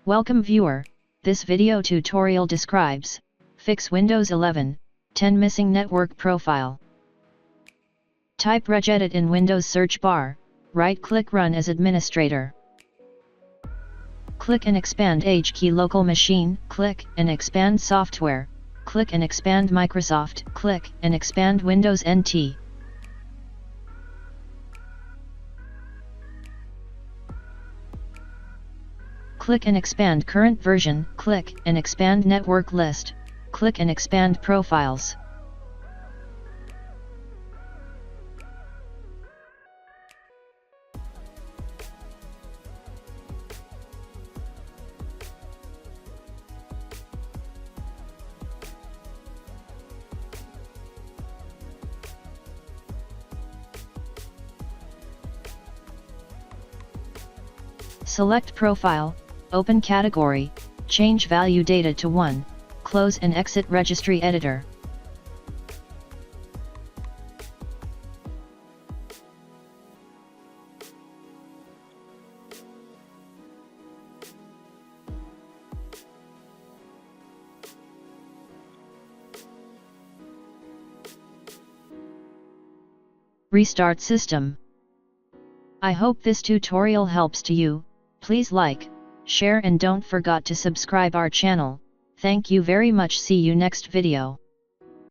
Welcome viewer, this video tutorial describes, fix Windows 11, 10 missing network profile. Type regedit in Windows search bar, right-click Run as administrator. Click and expand H-key local machine, click and expand software, click and expand Microsoft, click and expand Windows NT. Click and expand current version, click and expand network list, click and expand profiles. Select profile, open category, change value data to 1, close and exit registry editor. Restart system. I hope this tutorial helps to you. Please like, share and don't forget to subscribe our channel. Thank you very much. See you next video.